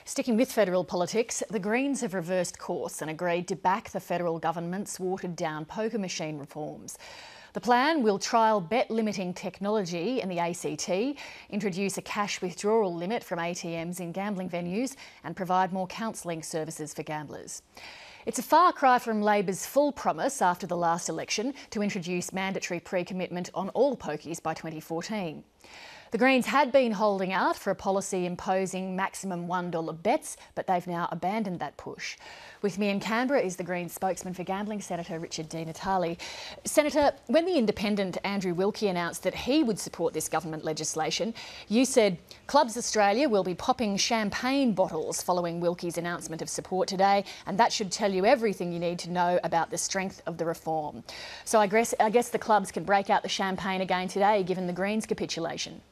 Sticking with federal politics, the Greens have reversed course and agreed to back the federal government's watered-down poker machine reforms. The plan will trial bet-limiting technology in the ACT, introduce a cash withdrawal limit from ATMs in gambling venues and provide more counselling services for gamblers. It's a far cry from Labor's full promise after the last election to introduce mandatory pre-commitment on all pokies by 2014. The Greens had been holding out for a policy imposing maximum $1 bets, but they've now abandoned that push. With me in Canberra is the Greens spokesman for gambling, Senator Richard Di Natale. Senator, when the independent Andrew Wilkie announced that he would support this government legislation, you said Clubs Australia will be popping champagne bottles following Wilkie's announcement of support today, and that should tell you everything you need to know about the strength of the reform. So I guess the clubs can break out the champagne again today, given the Greens' capitulation.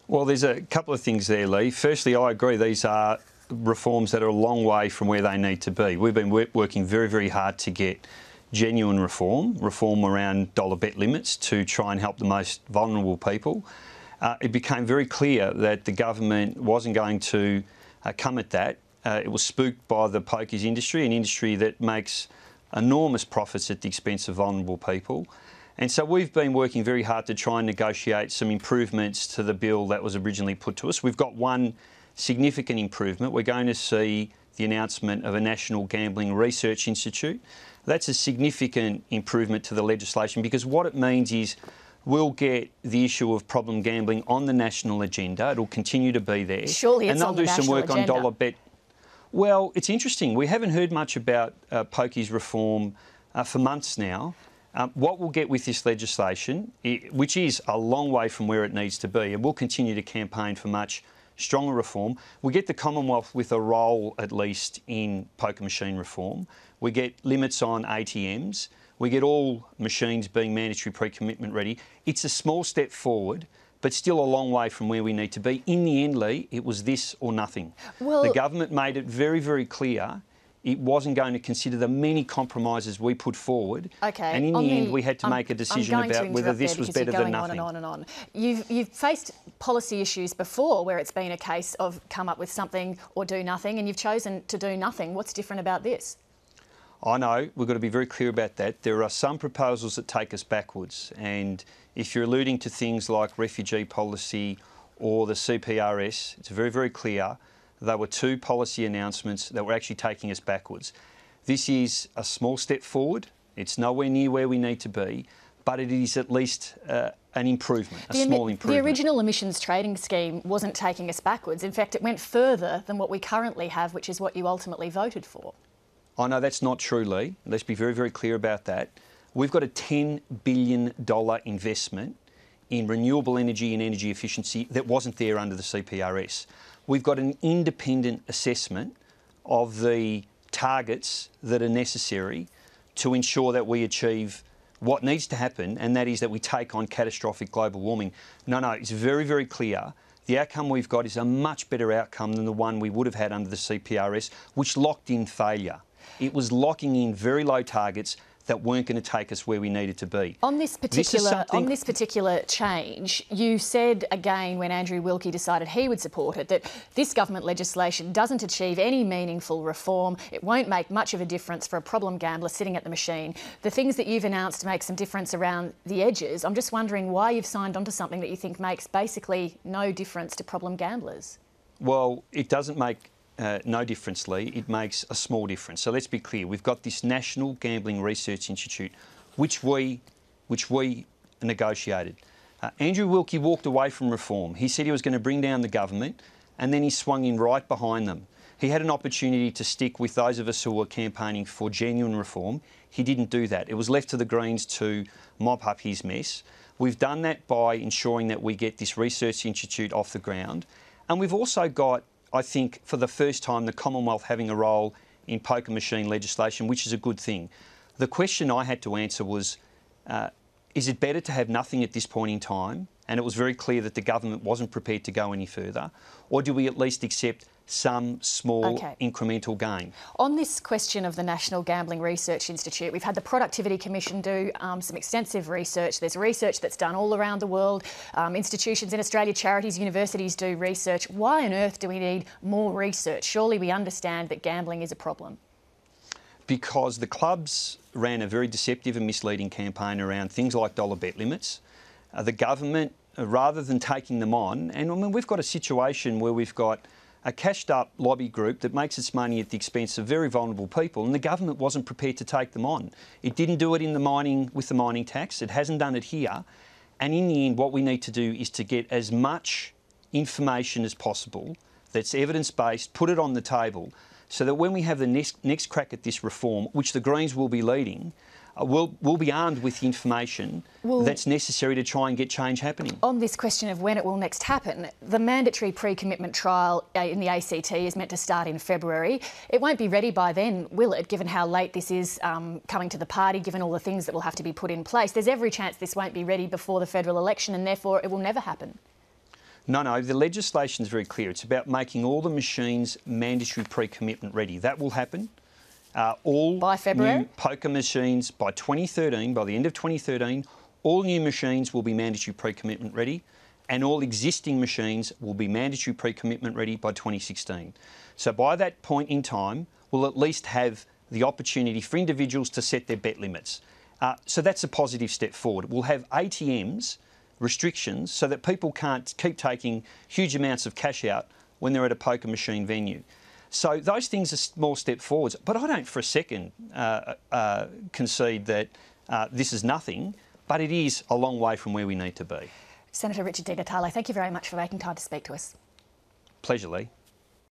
Well, there's a couple of things there, Lee. Firstly, I agree these are reforms that are a long way from where they need to be. We've been working very, very hard to get genuine reform around dollar bet limits to try and help the most vulnerable people. It became very clear that the government wasn't going to come at that. It was spooked by the pokies industry, an industry that makes enormous profits at the expense of vulnerable people. And so we've been working very hard to try and negotiate some improvements to the bill that was originally put to us. We've got one significant improvement. We're going to see the announcement of a National Gambling Research Institute. That's a significant improvement to the legislation because what it means is we'll get the issue of problem gambling on the national agenda. It'll continue to be there. Surely it's on the national agenda. And they'll do some work on dollar bet. Well, it's interesting. We haven't heard much about pokies reform for months now. What we'll get with this legislation, which is a long way from where it needs to be, and we'll continue to campaign for much stronger reform, we get the Commonwealth with a role, at least, in poker machine reform. We get limits on ATMs. We get all machines being mandatory pre-commitment ready. It's a small step forward, but still a long way from where we need to be. In the end, Lee, it was this or nothing. Well, the government made it very, very clear it wasn't going to consider the many compromises we put forward. Okay. And in the end, we had to make a decision about whether this was better than nothing. On and on. You've faced policy issues before where it's been a case of come up with something or do nothing, and you've chosen to do nothing. What's different about this? I know, we've got to be very clear about that. There are some proposals that take us backwards, and if you're alluding to things like refugee policy or the CPRS, it's very, very clear there were two policy announcements that were actually taking us backwards. This is a small step forward. It's nowhere near where we need to be, but it is at least an improvement, a small improvement. The original emissions trading scheme wasn't taking us backwards. In fact, it went further than what we currently have, which is what you ultimately voted for. I know that's not true, Lee. Let's be very, very clear about that. We've got a $10 billion investment in renewable energy and energy efficiency that wasn't there under the CPRS. We've got an independent assessment of the targets that are necessary to ensure that we achieve what needs to happen, and that is that we take on catastrophic global warming. No, it's very, very clear. The outcome we've got is a much better outcome than the one we would have had under the CPRS, which locked in failure. It was locking in very low targets that weren't going to take us where we needed to be. On this particular change, you said again when Andrew Wilkie decided he would support it that this government legislation doesn't achieve any meaningful reform. It won't make much of a difference for a problem gambler sitting at the machine. The things that you've announced make some difference around the edges. I'm just wondering why you've signed on to something that you think makes basically no difference to problem gamblers. Well, it doesn't make no difference, Lee. It makes a small difference. So let's be clear. We've got this National Gambling Research Institute, which we negotiated. Andrew Wilkie walked away from reform. He said he was going to bring down the government, and then he swung in right behind them. He had an opportunity to stick with those of us who were campaigning for genuine reform. He didn't do that. It was left to the Greens to mop up his mess. We've done that by ensuring that we get this research institute off the ground. And we've also got, I think, for the first time, the Commonwealth having a role in poker machine legislation, which is a good thing. The question I had to answer was, is it better to have nothing at this point in time? And it was very clear that the government wasn't prepared to go any further. Or do we at least accept some small Okay. incremental gain. On this question of the National Gambling Research Institute, we've had the Productivity Commission do some extensive research. There's research that's done all around the world. Institutions in Australia, charities, universities do research. Why on earth do we need more research? Surely we understand that gambling is a problem. Because the clubs ran a very deceptive and misleading campaign around things like dollar bet limits. The government, rather than taking them on, and I mean, we've got a situation where we've got a cashed up lobby group that makes its money at the expense of very vulnerable people, and the government wasn't prepared to take them on. It didn't do it with the mining tax. It hasn't done it here. And in the end, what we need to do is to get as much information as possible that's evidence-based, put it on the table, so that when we have the next crack at this reform, which the Greens will be leading, we'll be armed with the information that's necessary to try and get change happening. On this question of when it will next happen, the mandatory pre-commitment trial in the ACT is meant to start in February. It won't be ready by then, will it, given how late this is coming to the party, given all the things that will have to be put in place? There's every chance this won't be ready before the federal election and therefore it will never happen. No, the legislation is very clear. It's about making all the machines mandatory pre-commitment ready. That will happen. All by February? New poker machines by 2013, by the end of 2013, all new machines will be mandatory pre-commitment ready, and all existing machines will be mandatory pre-commitment ready by 2016. So by that point in time, we'll at least have the opportunity for individuals to set their bet limits. So that's a positive step forward. We'll have ATMs restrictions so that people can't keep taking huge amounts of cash out when they're at a poker machine venue. So those things are small step forwards, but I don't for a second concede that this is nothing, but it is a long way from where we need to be. Senator Richard Di Natale, thank you very much for making time to speak to us. Pleasure, Lee.